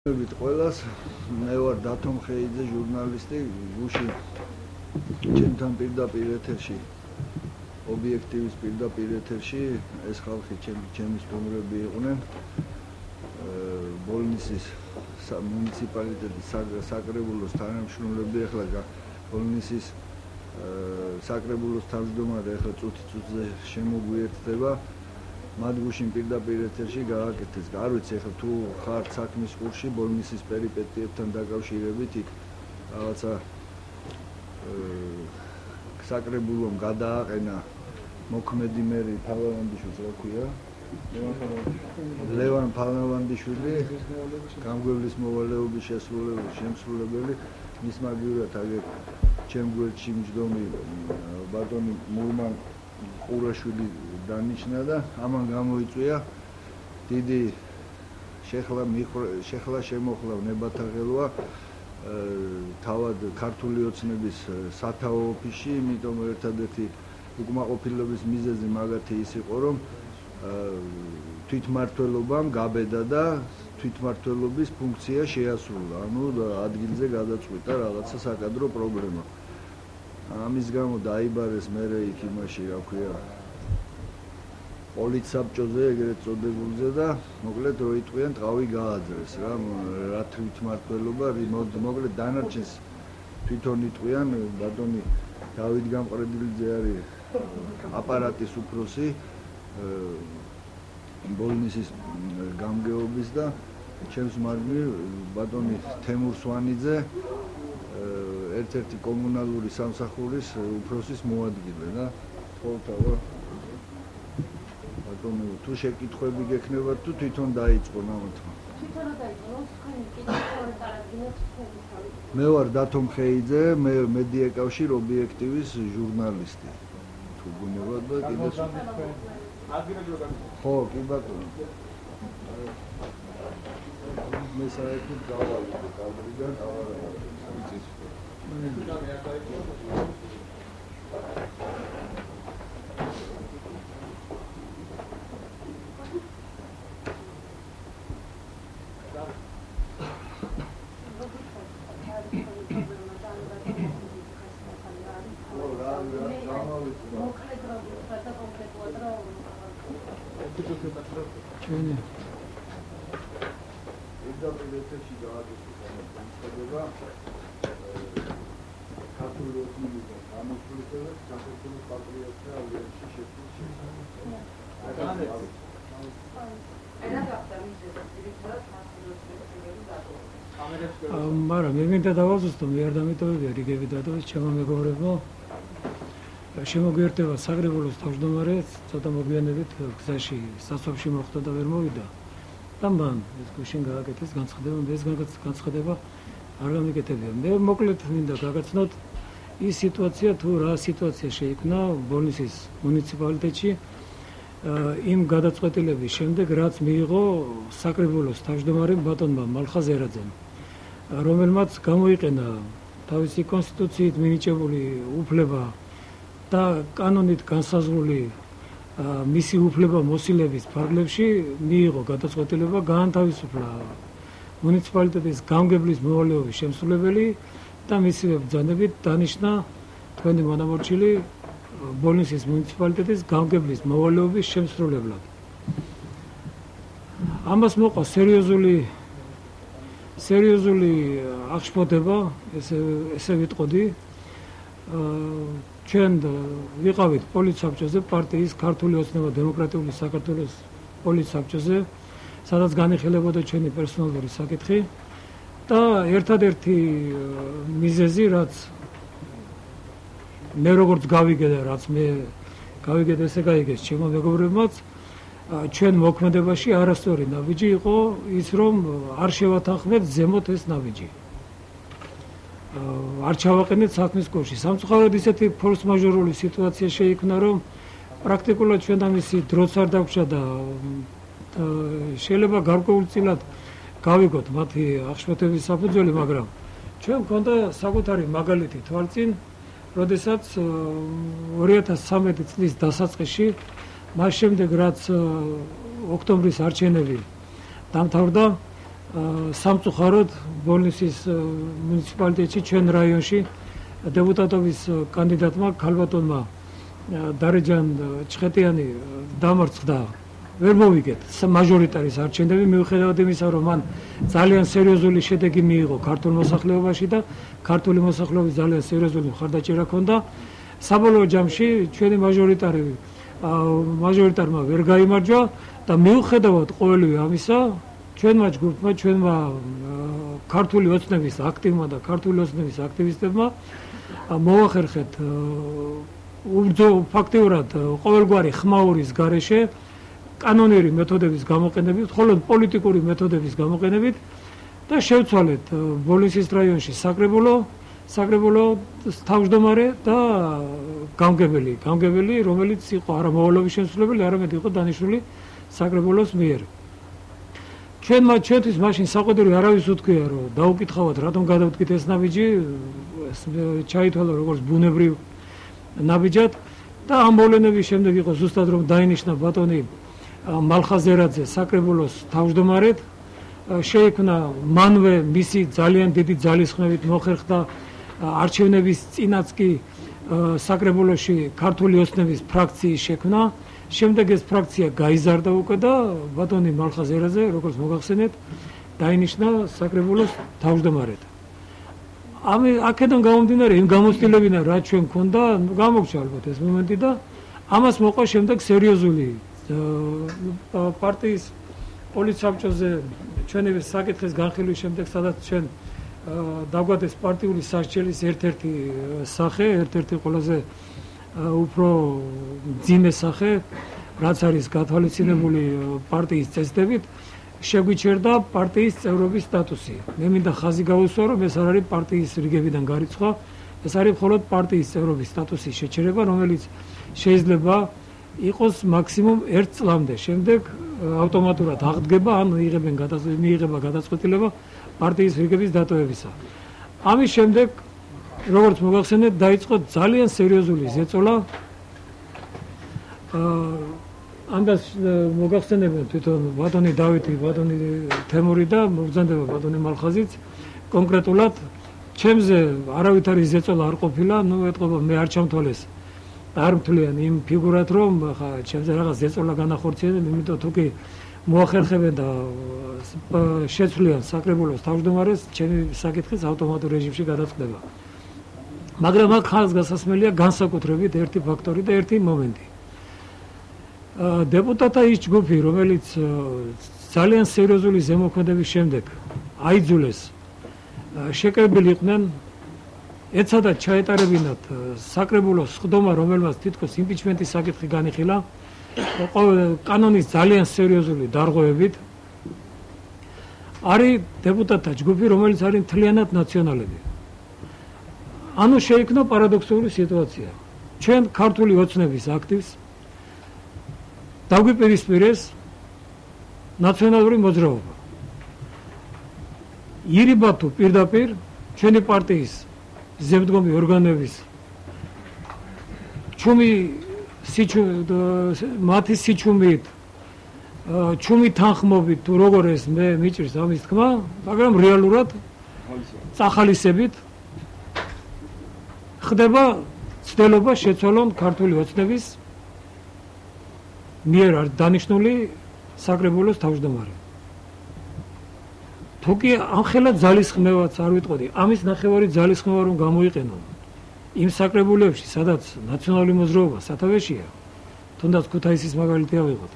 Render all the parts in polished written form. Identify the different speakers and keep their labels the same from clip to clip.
Speaker 1: ყველას მე ვარ დათო მხეიძე ჟურნალისტი გუში ჩემთან პირდაპირ ეთერში ობიექტივის პირდაპირ ეთერში ეს ხალხი ჩემი სტუმრები იყვნენ ბოლნისის მუნიციპალიტეტის საკრებულოს თანამშრომლები ახლა ბოლნისის საკრებულოს თავმჯდომარე ახლა წუთი-წუთზე შემოგვიერთდება მათ გუშინ პირდაპირ ეთერში გააკეთეს. არ ვიცი ახლა თუ ხართ საქმის კურსში ბოლნისის პერიპეტიებთან დაკავშირებით იქ რაღაცა საკრებულომ გადააყენა მოქმედი მერი ფალავანდიშვილს რა ქვია? ლევან ფალავანდიშვილი გამგებლის მოვალეობის შემსრულებელი მის მაგივრად აგერ ჩემ გვერდში მჯდომი ბატონი მურმან ყურაშვილი დანიშნა და ამან გამოიწვია დიდი შეხლა შემოხლა ნებათაღელვა თავად ქართული ოცნების სათაო ოფისში, იმიტომ ერთადერთი უკმაყოფილების მიზეზი მაგათი ის იყო, რომ თვითმმართველობამ გაბედა და თვითმმართველობის ფუნქცია შეასრულა, ანუ ადგილზე გადაწყვიტა რაღაცა საკადრო პრობლემა. ამის გამო დაიბარეს მერე იქ იმაში, რა ქვია, პოლიცსაბჭოზე ეგრეთ წოდებულზე და მოკლედ რო იტყვიან ტყავი გააძრეს რა თვითმმართველობა მოკლედ დანარჩენს თვითონ იტყვიან ბატონი დავით გამყრელიძე არის აპარატის უფროსი ბოლნისის გამგეობის და ჩემს მარჯვნივ ბატონი თემურ სვანიძე ერთ-ერთი კომუნალური სამსახურის უფროსის მოადგილე და თქო თუ შეკითხვები გექნებათ თუ თვითონ დაიწყო ნამათმა. თვითონ დაიწყო, თქვენი კითხვები წარადგინოთ თქვენი. მე ვარ დათო მხეიძე, მე მედია კავშირ ობიექტივის ჟურნალისტი. თუ გუნებათ და კიდე ხო, კი ბატონო. მე საერთოდ გავავიდე კადრიდან,
Speaker 2: მაგრამ მე მინდა დავაზუსტო, მე არ დამიტოვებია რიგები დადოს ჩემო მეგობრებო. შემოგვიერთდება საკრებულოს თავმჯდომარე, ცოტა მოგვიანებით გზაში სასოფში მოხვდა და ვერ მოვიდა. და მან ეს გუშინ გააკეთეს განცხადება, ეს განცხადება არ გამიკეთებია. მე მოკლედ მინდა გაგაცნოთ ის სიტუაცია თუ რა სიტუაცია შეიქმნა ბოლნისის მუნიციპალიტეტში იმ გადაწყვეტილების შემდეგ, რაც მიიღო საკრებულოს თავმჯდომარემ ბატონმა მალხაზერაძემ, რომელმაც გამოიყენა თავისი კონსტიტუციით მინიჭებული უფლება და კანონით განსაზღვრული მისი უფლება მოსილების ფარგლებში მიიღო გადაწყვეტილება გაანთავისუფლა მუნიციპალიტეტის გამგებლის მოვალეობის შემსრულებელი და მისივე ბრძანებით დანიშნა თქვენი მონამორჩილი ბოლნისის მუნიციპალიტეტის გამგებლის მოვალეობის შემსრულებლად. ამას მოყვა სერიოზული აღშფოთება, ესე ვიტყოდი. ჩვენ ვიყავით პოლიცსაბჭოზე, პარტიის ქართული ოცნება დემოკრატიული საქართველოს პოლიცსაბჭოზე, სადაც განიხილებოდა ჩვენი პერსონალური საკითხი და ერთადერთი მიზეზი, რაც მე როგორც გავიგე და რაც მე გავიგე ესე გაიგეს ჩემო მეგობრებმაც, ჩვენ მოქმედებაში არასწორი ნაბიჯი იყო ის, რომ არ შევათანხმეთ ზემოთ ეს ნაბიჯი. არ ჩავაყენეთ საქმის კურსში. სამწუხაროდ ისეთი ფორს-მაჟორული სიტუაცია შეიქმნა, რომ პრაქტიკულად ჩვენ ამისი დროც არ დაგვჭა და შეიძლება გარკვეულწილად გავიგოთ მათი აღშფოთების საფუძველი, მაგრამ ჩვენ მქონდა საკუთარი მაგალითი თვალწინ, როდესაც 2013 წლის დასაწყისში, მას შემდეგ რაც ოქტომბრის არჩევნები დამთავრდა, სამწუხაროდ ბოლნისის მუნიციპალიტეტში ჩვენ რაიონში დეპუტატობის კანდიდატმა ქალბატონმა დარეჯან ჩხეტიანი დამარცხდა. ვერ მოვიგეთ მაჟორიტარის არჩევნები მიუხედავად იმისა, რომ მან ძალიან სერიოზული შედეგი მიიღო ქართულ მოსახლეობაში და ქართული მოსახლეობის ძალიან სერიოზული მხარდაჭერა ჰქონდა. საბოლოო ჯამში ჩვენი მაჟორიტარმა ვერ გაიმარჯვა და მიუხედავად ყოველივე ამისა, ჩვენმა ჯგუფმა, ჩვენმა ქართული ოცნების აქტივმა და ქართული ოცნების აქტივისტებმა მოახერხეთ ფაქტიურად ყოველგვარი ხმაურის გარეშე კანონიერი მეთოდების გამოყენებით, მხოლოდ პოლიტიკური მეთოდების გამოყენებით და შევცვალეთ ბოლნისის რაიონში საკრებულო თავმჯდომარე და გამგებელი, რომელიც იყო არა მოვალეობის შემსრულებელი, არამედ იყო დანიშნული საკრებულოს მიერ. ჩვენთვის მაშინ საყდარი არავის უთქვია, რომ დაუკითხავთ, რატომ გადავდგით ეს ნაბიჯი, ჩაითვალა როგორც ბუნებრივ ნაბიჯად და ამ მოვლენების შემდეგ იყო ზუსტად რომ დაინიშნა ბატონი მალხაზერაძე საკრებულოს თავმჯდომარედ, შეიქმნა მანვე მისი ძალიან დიდი ძალისხმევით მოხერხდა არჩევნების წინაც კი საკრებულოში ქართული ოცნების ფრაქციის შექმნა. შემდეგ ეს ფრაქცია გაიზარდა უკვე და ბატონი მალხაზერაძე, როგორც მოგახსენეთ, დაინიშნა საკრებულოს თავმჯდომარედ. აქედან გამომდინარე იმ გამოცდილებიდან რაც ჩვენ გქონდა, გამოგჩა ალბათ ეს მომენტი და ამას მოყვა შემდეგ სერიოზული პარტიის პოლიტსაბჭოზე ჩვენი საკითხის განხილვის შემდეგ, სადაც ჩვენ დაგვადეს პარტიული სასჯელის ერთ-ერთი სახე, ერთ-ერთი ყველაზე უფრო მძიმე სახე, რაც არის გათვალისწინებული პარტიის წესდებით, შეგვიჩერდა პარტიის წევრობის სტატუსი. მე მინდა ხაზი გავუსვა, რომ ეს არ არის პარტიის რიგებიდან გარიცხვა, ეს არის მხოლოდ პარტიის წევრობის სტატუსის შეჩერება, რომელიც შეიძლება იყოს მაქსიმუმ 1 წლამდე. შემდეგ ავტომატურად აღდგება, ან მიიღება გადაწყვეტილება პარტიის რიგების დატოვებისა. ამის შემდეგ, როგორც მოგახსენეთ, დაიწყო ძალიან სერიოზული ზეწოლა. ამას მოგახსენებენ თვითონ ბატონი დავითი, ბატონი თემური და მოგზანდება ბატონი მალხაზიც. კონკრეტულად ჩემზე არავითარი ზეწოლა არ ყოფილა, ეტყობა მე არ ჩამთვალეს. არ მთლიან იმ ფიგურად, რომ ხა ჩემზე რაღაც ზეწოლა განახორციელებს, იმიტომ თუ კი მოახერხებენ და შეცვლიან საკრებულოს თავმჯდომარეს, ჩემი საკითხიც ავტომატურ რეჟიმში გადაწყდება. მაგრამ აქ ხაზგასასმელია განსაკუთრებით ერთი ფაქტორი და ერთი მომენტი. დეპუტატთა ის ჯგუფი, რომელიც ძალიან სერიოზული ზემოქმედების შემდეგ აიძულეს შეკრებილი იყვნენ, ეცადათ ჩაეტარებინათ საკრებულოს სხდომა, რომელმაც თითქოს იმპიჩმენტის საკითხი განიხილა, კანონის ძალიან სერიოზული დარღვევებით. არის დეპუტატთა ჯგუფი, რომელიც არის მთლიანად ნაციონალები. ანუ შეიქმნა პარადოქსული სიტუაცია. ჩვენ ქართული ოცნების აქტივს დაგვიპირისპირეს ნაციონალური მოძრაობა. ირიბა თუ პირდაპირ ჩვენი პარტიის ზემდგომი ორგანოების მათი სიჩუმით, ჩუმი თანხმობით თუ როგორ ეს მე მიჭირს ამის თქმა, მაგრამ რეალურად წახალისებით ხდება ცდელობა შეცვალონ ქართული ოცნების მიერ არ დანიშნული საკრებულოს თავმჯდომარე. თუ კი ამხელა ძალისხმევაც არ ვიტყოდი, ამის ნახევარი ძალისხმევა რომ გამოიყენონ იმ საკრებულებში, სადაც ნაციონალური მოძრაობა სათავეშია, თუნდაც ქუთაისის მაგალითი ავიღოთ.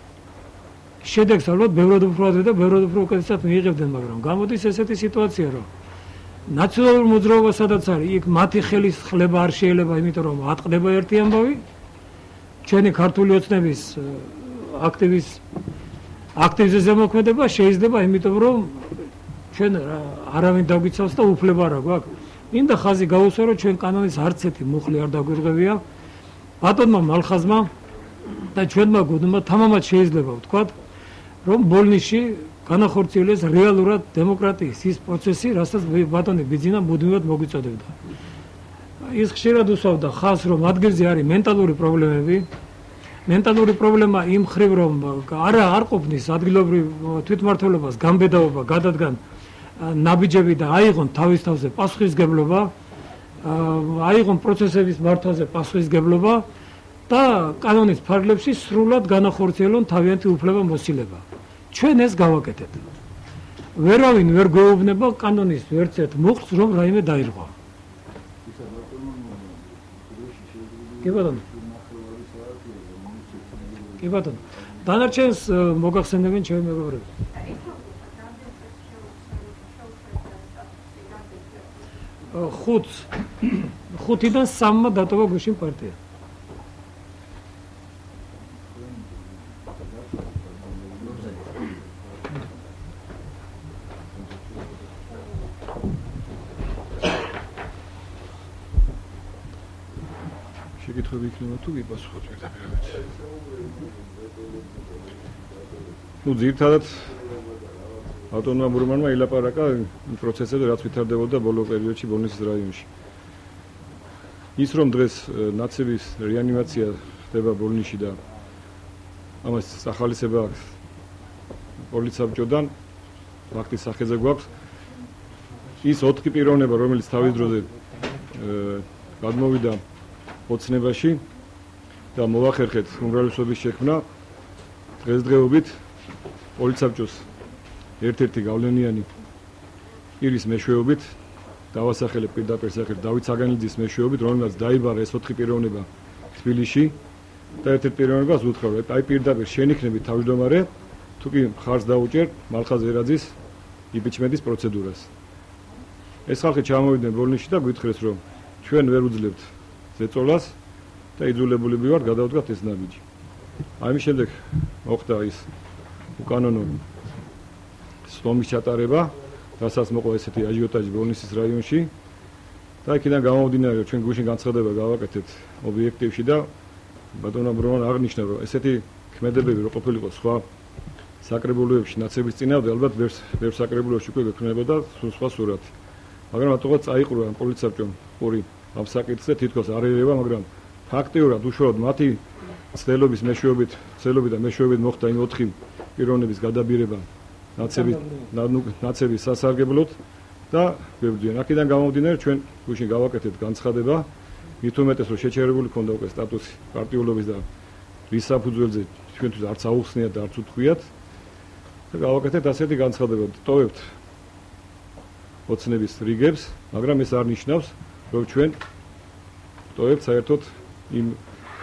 Speaker 2: შედეგს ალბათ ბევრად უფრო ადრე და ბევრად უფრო უკეთესად მიიღებდნენ, მაგრამ გამოდის ესეთი სიტუაცია, რომ ნაციონალური მოძრაობა სადაც არის, იქ მათი ხელის ხლება არ შეიძლება, იმიტომ რომ ატყდება ერთი ამბავი. ჩვენი ქართული ოცნების აქტივზე ზემოქმედება შეიძლება, იმიტომ რომ ჩვენ არავინ დაგვიცავს და უფლება არ აქვს. მინდა ხაზი გავუსვა, რომ ჩვენ კანონის არც ერთი მუხლი არ დაგვირღვევია. ბატონმა მალხაზმა და ჩვენმა გუნდმა თამამად შეიძლება ვთქვათ, რომ ბოლნისში განახორციელეს რეალურად დემოკრატიის ის პროცესი, რასაც ბატონი ბიძინა მუდმივად მოგვიწოდებდა. ის ხშირად უსვამდა ხაზს, რომ ადგილზე არის მენტალური პრობლემები, მენტალური პრობლემა იმ ხრივ რომ არ ყოფნის ადგილობრივ თვითმმართველობას გამბედაობა გადადგან ნაბიჯები და აიღონ თავის თავზე პასუხისგებლობა აიღონ პროცესების მართვაზე პასუხისგებლობა და კანონის ფარგლებში სრულად განახორციელონ თავიანთი უფლება-მოსილება. ჩვენ ეს გავაკეთეთ. ვერავინ ვერ გვეუბნება კანონის ვერც ერთ მუხტს რომ რაიმე დაირღვა. კი ბატონო. კი ბატონო. დანარჩენს მოგახსენებენ ჩემი მეგობრები. ხუთიდან 3-მა დატოვა გუშინ პარტია.
Speaker 3: შეკითხვები იქნება თუ გიპასუხოთ პირდაპირ. ძირითადად ავტონომურმა მურმანმა ილაპარაკა იმ პროცესებზე, რაც ვითარდებოდა ბოლო პერიოდში ბოლნისის რაიონში. ის რომ დღეს ნაცების რეანიმაცია ხდება ბოლნისში და ამას სახალისება აქვს პოლიცსაბჭოდან ფაქტის სახეზე გვაქვს ის 4 პიროვნება, რომელიც თავის დროზე გადმოვიდა ოცნებაში და მოახერხეთ უმრავლესობის შექმნა დღესდღეობით პოლიცსაბჭოს ერთ-ერთი გავლენიანი პირის მეშვეობით დავასახელებ პირდაპირ სახელით დავით საგანიძის მეშვეობით, რომელმაც დაიბარა ეს 4 პიროვნება თბილისში და ერთ-ერთ პიროვნებას უთხრა, რომ აი პირდაპირ შენ იქნები თავმჯდომარე, თუ კი მხარს დაუჭერ მალხაზ ერაძის იმპიჩმენტის პროცედურას. ეს ხალხი ჩამოვიდნენ ბოლნისში და გითხრეს, რომ ჩვენ ვერ უძლებთ ზეწოლას და იძულებულები ვართ გადავდგათ ეს ნაბიჯი. ამის შემდეგ მოხდა ის უკანონო სტომის ჩატარება, რასაც მოყვა ესეთი აჟიოტაჟი ბოლნისის რაიონში და იქიდან გამომდინარე, რომ ჩვენ გუშინ განცხადება გავაკეთეთ ობიექტივში და ბატონმა ბრუნვან აღნიშნა, რომ ესეთი ქმედებები რო ყოფილიყო სხვა საკრებულოებში ნაცების წინააღმდეგ, ალბათ ბევრ საკრებულოში უკვე გექნებოდა სხვა სურათი. მაგრამ რატოღაც წაიყურა ამ პოლიცსაბჭომ ყური ამ საკითხზე თითქოს არ ერევა, მაგრამ ფაქტიურად უშუალოდ მათი ცდელობის მეშვეობით მოხდა იმ 4 პიროვნების გადაბირება ნაცების სასარგებლოდ და გვებდიან. აქედან გამომდინარე, ჩვენ გუშინ გავაკეთეთ განცხადება, მით უმეტეს რომ შეჩერებული ქონდა უკვე სტატუსი პარტიულობის და რის საფუძველზე ჩვენთვის არც აუხსნიათ და არც უთქვიათ და გავაკეთეთ ასეთი განცხადება. ტოვებთ ოცნების რიგებს, მაგრამ ეს არ ნიშნავს, რომ ჩვენ ტოვებთ საერთოდ იმ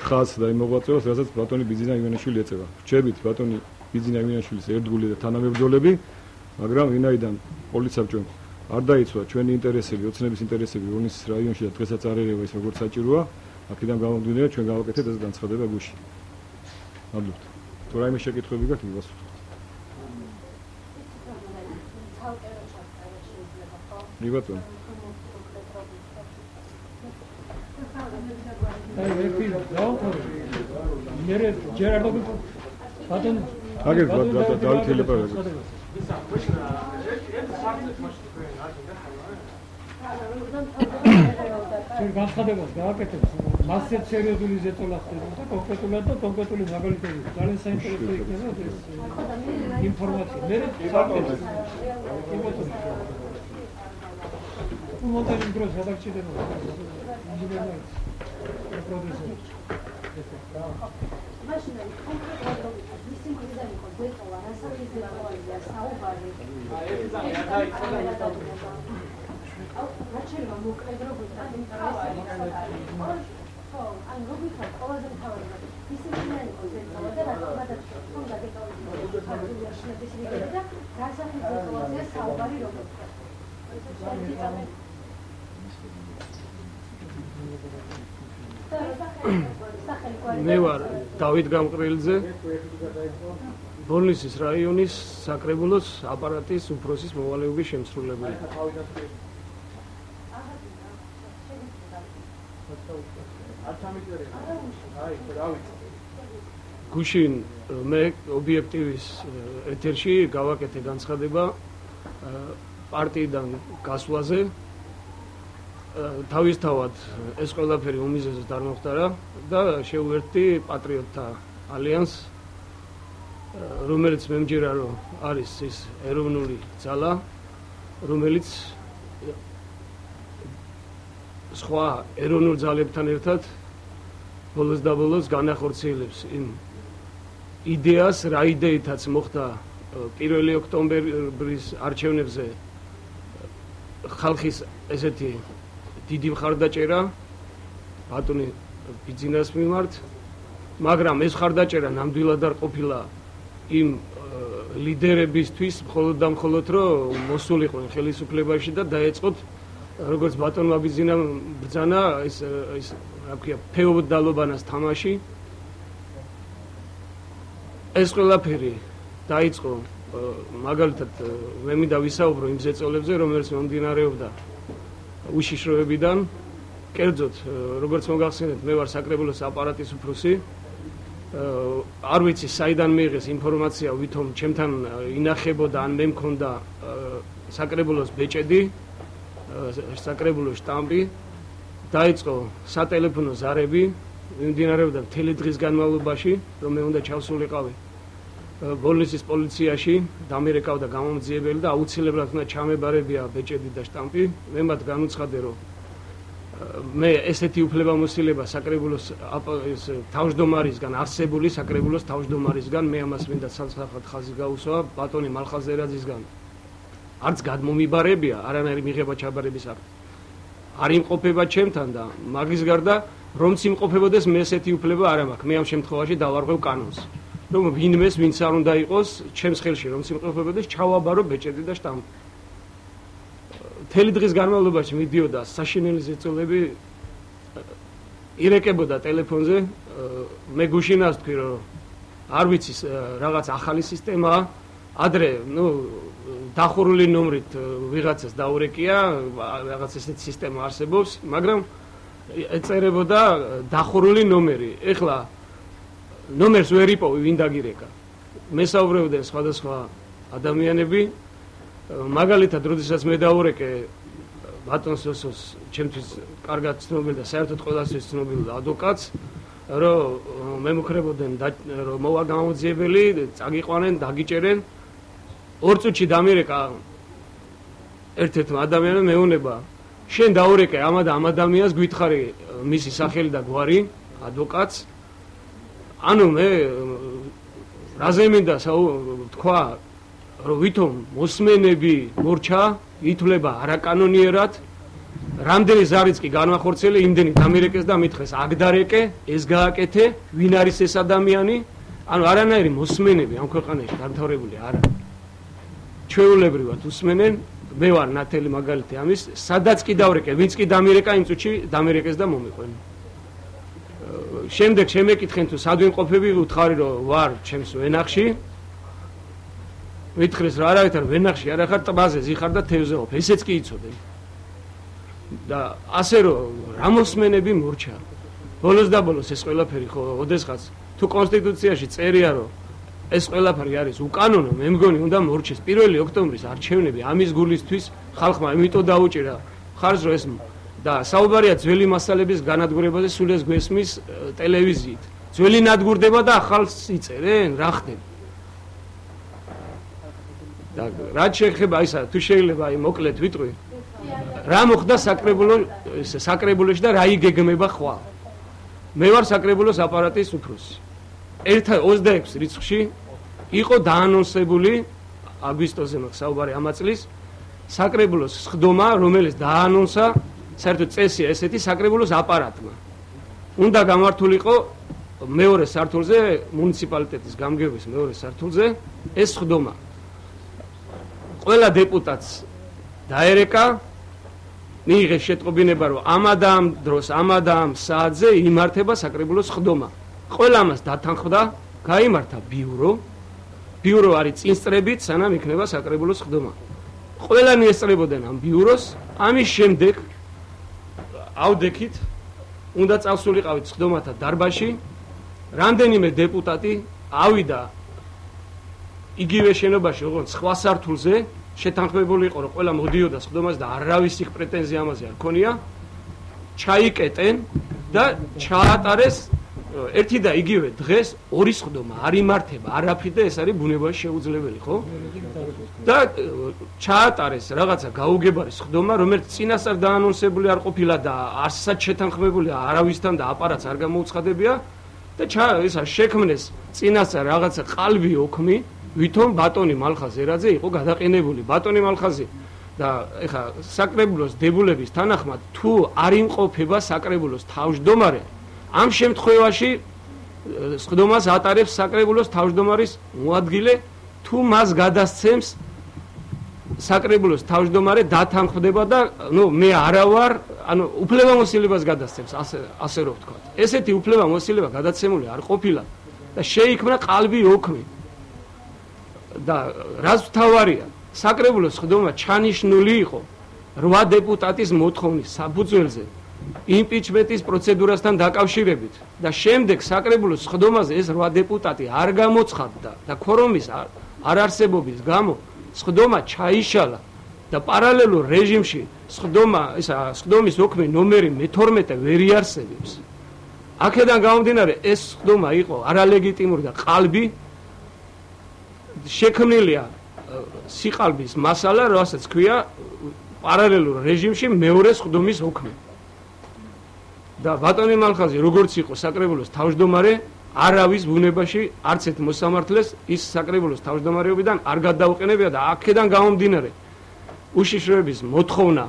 Speaker 3: ხაზს და იმ მოღვაწეობას, რასაც ბატონი ბიძინა ივანიშვილი ეწევა. რჩებით ბატონი ბიძინა ივანიშვილის ერთგული და თანამებრძოლები, მაგრამ ვინაიდან პოლიცსაბჭომ არ დაიცვა ჩვენი ინტერესები, ოცნების ინტერესები ბოლნისის რაიონში და დღესაც არ ერევა ის როგორც საჭიროა, აქედან გამომდინარე ჩვენ გავაკეთეთ ეს განცხადება გუშინ. მადლობთ. თუ რაიმე შეკითხვები გაქვთ, მიგასუხოთ. მიგაწოდეთ. აგერ დავით ილაპარაკეთ. ჩვენ განცხადებას გავაკეთებთ, მასეთ სერიოზული ზეწოლა ხდება და კონკრეტული მაგალითები. ძალიან საინტერესო იქნება ეს ინფორმაცია. მე მონტაჟის დროს გადაგჭირდება.
Speaker 4: მაშინ კონკრეტულად ის იმისა იყო ზეწოლა, რასაც ზეწოლაზეა საუბარი. რაჩერება მოკლედ როგორც ამ ინტერესებში. ან როგორია ყველაზე მთავარი ის იმისა იყო ზეწოლა და რატომაც თქონდა დეტალები ქართული აშენების რიგები და გასახით ზეწოლაზეა საუბარი როგორც.
Speaker 5: მე ვარ დავით გამყრილძე, ბოლნისის რაიონის საკრებულოს აპარატის უფროსის მოვალეობის შემსრულებელი. გუშინ მე ობიექტივის ეთერში გავაკეთე განცხადება პარტიიდან გასვლაზე. თავისთავად ეს ყველაფერი უმიზეზოდ არ მოხდარა და შეუერთდი პატრიოტთა ალიანსს, რომელიც მემჯერა რომ არის ის ეროვნული ძალა, რომელიც სხვა ეროვნულ ძალებთან ერთად ბოლოს და ბოლოს განახორციელებს იმ იდეას, რა იდეითაც მოხდა 1 ოქტომბრის არჩევნებზე ხალხის ესეთი დიდი მხარდაჭერა ბატონი ბიძინას მიმართ, მაგრამ ეს მხარდაჭერა ნამდვილად არ ყოფილა იმ ლიდერებისთვის, მხოლოდ და მხოლოდ რომ მოსულიყვნენ ხელისუფლებაში და დაეწყოთ როგორც ბატონმა ბიძინამ ბრძანა ეს რა ქვია ფეოდალობანას თამაში. ეს ყველაფერი დაიწყო მაგალითად მე მინდა ვისაუბრო იმ ზეწოლებზე, რომელიც მომდინარეობდა უშიშროებიდან. კერძოდ, როგორც მოგახსენეთ, მე ვარ საკრებულოს აპარატის უფროსი. არ ვიცი საიდან მიიღეს ინფორმაცია, ვითომ ჩემთან ინახებოდა ან მე მქონდა საკრებულოს ბეჭედი, საკრებულოს შტამპი. დაიწყო სატელეფონო ზარები, მიმდინარეობდა მთელი დღის განმავლობაში, რომ მე უნდა ჩავსულიყავი ბოლნისის პოლიციაში, დამერეკავდა გამომძიებელი და აუცილებლად უნდა ჩამებარებია ბეჭედი და შტამპი. მე მათ განუცხადე, რომ მე ესეთი უფლებამოსილება საკრებულოს თავმჯდომარისგან, არსებული საკრებულოს თავმჯდომარისგან, მე ამას მინდა საცხოვრად ხაზი გაუსვა ბატონი მალხაზერაძისგან. არც გადმომიბარებია, არანაირი მიღება ჩაბარების აქტი. არ იმყოფება ჩემთან და მაგის გარდა რომც იმყოფებოდეს მე ესეთი უფლება არ მაქვს. მე ამ შემთხვევაში დავარღვევ კანონს. რომ ვინმეს, ვინც არ უნდა იყოს ჩემს ხელში რომც იმყოფებოდეს, ჩავაბარო ბეჭედი და შტამპი. მთელი დღის განმავლობაში მიდიოდა საშინელი ზეწოლები, ირეკებოდა ტელეფონზე, მე გუშინას თქვი რომ არ ვიცი რაღაც ახალი სისტემაა, ადრე დახურული ნომრით ვიღაცას დაურეკია, რაღაც ესეთი სისტემა არსებობს, მაგრამ ეწერებოდა დახურული ნომერი. ეხლა ნომერს ვერ იპოვი, ვინ დაგირეკა. მესაუბრებდნენ სხვადასხვა ადამიანები, მაგალითად, როდესაც მე დაურეკე ბატონ სოსოს, ჩემთვის კარგად ცნობილ და საერთოდ ყველასთვის ცნობილ ადვოკატს, რომ მემუქრებოდნენ, რომ მოვა გამომძიებელი, წაგიყვანენ, დაგიჭერენ. 2 წუთში დამირეკა ერთ-ერთმა ადამიანმა მეუნება, შენ დაურეკე ამ ადამიანს, გითხარი მისი სახელი და გვარი, ადვოკატს. ანუ მე რაზე მინდა თქვა, რომ ვითომ მოსმენები მორჩა, ითვლება არაკანონიერად, რამდენი ზარიც კი განვახორციელე, იმდენი დამირეკეს და მითხეს, აქ დარეკე, ეს გააკეთე, ვინ არის ეს ადამიანი? ანუ არანაირი მოსმენები ამ ქვეყანაში დამთავრებული არ არის. ჩვეულებრივად უსმენენ, მე ვარ ნათელი მაგალითი ამის, სადაც კი დავრეკე, ვინც კი დამირეკა, იმ წუთში დამირეკეს და მომიყვნენ. შემდეგ შემეკითხენ თუ სად ვიმყოფები, უთხარი რომ ვარ ჩემს ვენახში. მითხრეს რა არავით არ ვენახში არა ხარ, ტბაზე ზიხარ და თევზე ვარ. ესეც კი იცოდნენ. და ასე რომ რა მოსმენები მორჩა. ბოლოს და ბოლოს ეს ყველაფერი ხო ოდესღაც თუ კონსტიტუციაში წერია რომ ეს ყველაფერი არის უკანონო, მე მგონი უნდა მორჩეს 1 ოქტომბრის არჩევნები ამის გულისთვის ხალხმა იმიტომ დაუჭირა ხარს რომ ეს და საუბარია ძველი მასალების განადგურებაზე, სულ ეს გვესმის ტელევიზიით. ძველი ნადგურდება და ახალს იწერენ, რა ხდება? და რაც შეეხება ისა, თუ შეიძლება აი მოკლედ ვიტყვი, რა მოხდა საკრებულოში და რა იგეგმება ხვალ. მე ვარ საკრებულოს აპარატის უფროსი. 26 რიცხვში იყო დაანონსებული აგვისტოზე მაქვს საუბარი ამ წლის საკრებულოს სხდომა, რომელიც დაანონსა საერთოდ წესია ესეთი საკრებულოს აპარატმა. უნდა გამართულიყო მეორე სართულზე, მუნიციპალიტეტის გამგეობის მეორე სართულზე ეს სხდომა. ყველა დეპუტატს დაერეკა, მიიღეს შეტყობინება, რომ ამ დროს, ამ საათზე იმართება საკრებულოს სხდომა. ყველა ამას დათანხმდა, გაიმართა ბიურო. ბიურო არის წინსწრებით, სანამ იქნება საკრებულოს სხდომა. ყველანი ესწრებოდნენ ამ ბიუროს, ამის შემდეგ ავდექით, უნდა წავსულიყავით სხდომათა დარბაზში, რამდენიმე დეპუტატი ავიდა იგივე შენობაში, ოღონდ სხვა სართულზე, შეთანხმებული იყო, რომ ყველა მოდიოდა სხდომაზე და არავის იქ პრეტენზია ამაზე არ ქონია, ჩაიკეტენ და ჩაატარეს ერთი და იგივე დღეს ორი სხდომა არ იმართება არაფრით და ეს არის ბუნებაში შეუძლებელი, ხო? და ჩაატარეს რაღაცა გაუგებარი სხდომა, რომელიც წინასწარ დაანონსებული არ ყოფილა და არსად შეთანხმებული არავისთან და აპარატს არ გამოუცხადებია და ისა შექმნეს წინასწარ რაღაცა ყალბი ოქმი, ვითომ ბატონი მალხაზ ერაძე იყო გადაყენებული. ბატონი მალხაზი და ეხა საკრებულოს დებულების თანახმად თუ არ იმყოფება საკრებულოს თავმჯდომარე, ამ შემთხვევაში სხდომას ატარებს საკრებულოს თავმჯდომარის მოადგილე, თუ მას გადასცემს საკრებულოს თავმჯდომარე დათანხმდება და მე არა ვარ, უფლებამოსილებას გადასცემს, ასე რომ ვთქვა. ესეთი უფლებამოსილება გადაცემული არ ყოფილა და შეიქმნა ყალბი ოქმი. და რაც მთავარია, საკრებულოს სხდომა ჩანიშნული იყო 8 დეპუტატის მოთხოვნის საფუძველზე იმპიჩმენტის პროცედურასთან დაკავშირებით და შემდეგ საკრებულოს სხდომაზე ეს 8 დეპუტატი არ გამოცხადდა და ქორომის არარსებობის გამო სხდომა ჩაიშალა და პარალელურ რეჟიმში სხდომის ოქმი ნომერი მე-12 ვერ იარსებებს. აქედან გამომდინარე ეს სხდომა იყო არალეგიტიმური და ყალბი შექმნილია სიყალბის მასალა, რასაც ქვია პარალელურ რეჟიმში მეორე სხდომის ოქმი. და ბატონი მალხაზი როგორც იყო საკრებულოს თავმჯდომარე, არავის ბუნებაში არც ერთ მოსამართლეს ის საკრებულოს თავმჯდომარეობიდან არ გადაუყენებია და აქედან გამომდინარე უშიშროების მოთხოვნა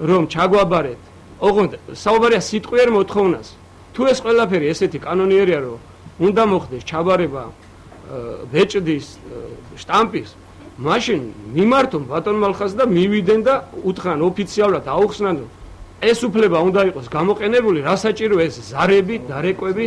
Speaker 5: რომ ჩაგვაბარეთ, ოღონდ საუბარია სიტყვიერ მოთხოვნას. თუ ეს ყველაფერი ესეთი კანონიერია რომ უნდა მოხდეს ჩაბარება ბეჭდის შტამპის, მაშინ მიმართონ ბატონ მალხაზს და მივიდნენ და უთხრან ოფიციალურად აუხსნან ეს უფლება უნდა იყოს გამოყენებული, რა საჭირო ეს ზარები, დარეკვები.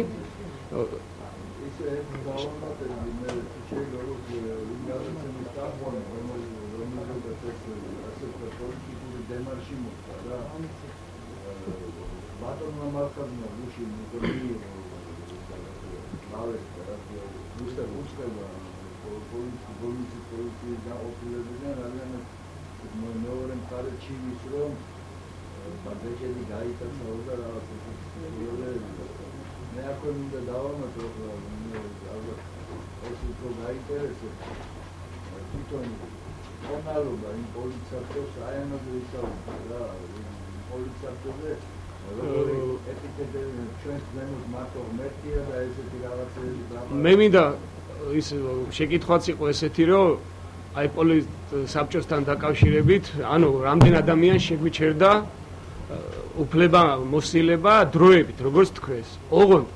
Speaker 1: ბეჭედი გაიტაცაოდა რაღაცა მე აქ უნდა დავამატო ალბათ ეს უფრო გაინტერესებს თვითონ კონალობა იმ პოლიციას აი ამაზე ისაუბრა რა პოლიციაზე როგორი ეტიკეტი ჩვენს ზემოთ მარტო მერტია და ესეთი რაღაცები
Speaker 5: მე მინდა ის შეკითხვაც იყო ესეთი რომ აი პოლიცსაბჭოსთან დაკავშირებით ანუ რამდენ ადამიანს შეგვიჩერდა უფლება მოსილება დროებით, როგორც თქვეს. ოღონდ,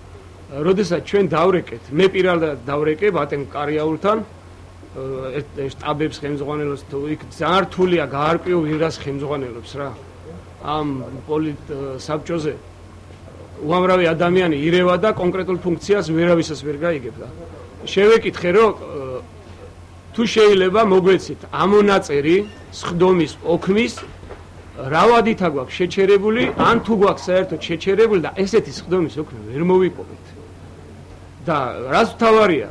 Speaker 5: როდესაც ჩვენ დავრეკეთ, მე პირადად დავრეკე ბატონ კარიაულთან, შტაბებს ხელმძღვანელობს თუ იქ ძალიან რთულია გაარკვიო ვინ რას ხელმძღვანელობს რა. ამ პოლიცსაბჭოზე უამრავი ადამიანი ირევა და კონკრეტულ ფუნქციას ვერავისას ვერ გაიგებდა. შევეკითხე რომ თუ შეიძლება მოგვეცით ამონაწერი სხდომის ოქმის რავადითა გვაქვს შეჩერებული, ან თუ გვაქვს საერთოდ შეჩერებული და ესეთი სხდომის ოქმი ვერ მოვიპოვეთ. და რაც მთავარია,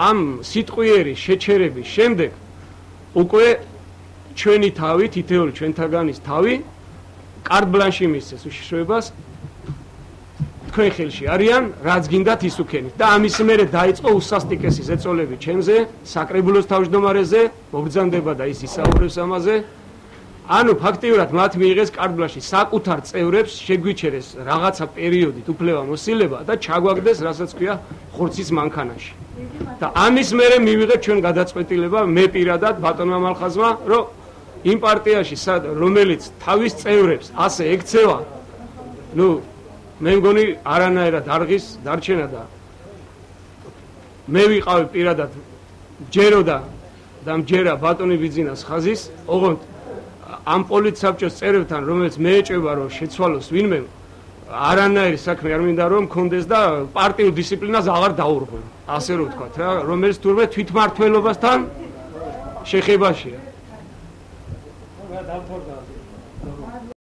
Speaker 5: ამ სიტყვიერი შეჩერების შემდეგ უკვე ჩვენი თავი, თითოეული ჩვენთაგანის თავი კარტ ბლანში მისცეს უშიშროებას თქვენ ხელში არიან, რაც გინდათ ის უქენით. და ამის მერე დაიწყო უსასტიკესი ზეწოლები ჩემზე, საკრებულოს თავმჯდომარეზე, მობრძანდება და ის ისაუბრებს ამაზე. ანუ ფაქტიურად მათ მიიღეს კარტ ბლანში საკუთარ წევრებს შეგვიჩერეს რაღაცა პერიოდით უფლება მოსილება და ჩაგვაგდეს, რასაც ქვია, ხორცის მანქანაში. და ამის მერე მივიღეთ ჩვენ გადაწყვეტილება მე პირადად ბატონმა მალხაზმა, რომ იმ პარტიაში, რომელიც თავის წევრებს ასე ექცევა, მე მგონი არანაირად არღის დარჩენა და მე ვიყავი პირადად ჯეროდა და მჯერა ბატონი ბიძინას ხაზის, ოღონდ ამ პოლიცსაბჭოს წევრებთან, რომელიც მე ეჭვება რომ შეცვალოს ვინმე, არანაირი საქმე არ მინდა რომ მქონდეს და პარტიულ დისციპლინას აღარ დაურღვევ, ასე რომ ვთქვათ რა, რომელიც თურმე თვითმმართველობასთან შეხებაშია.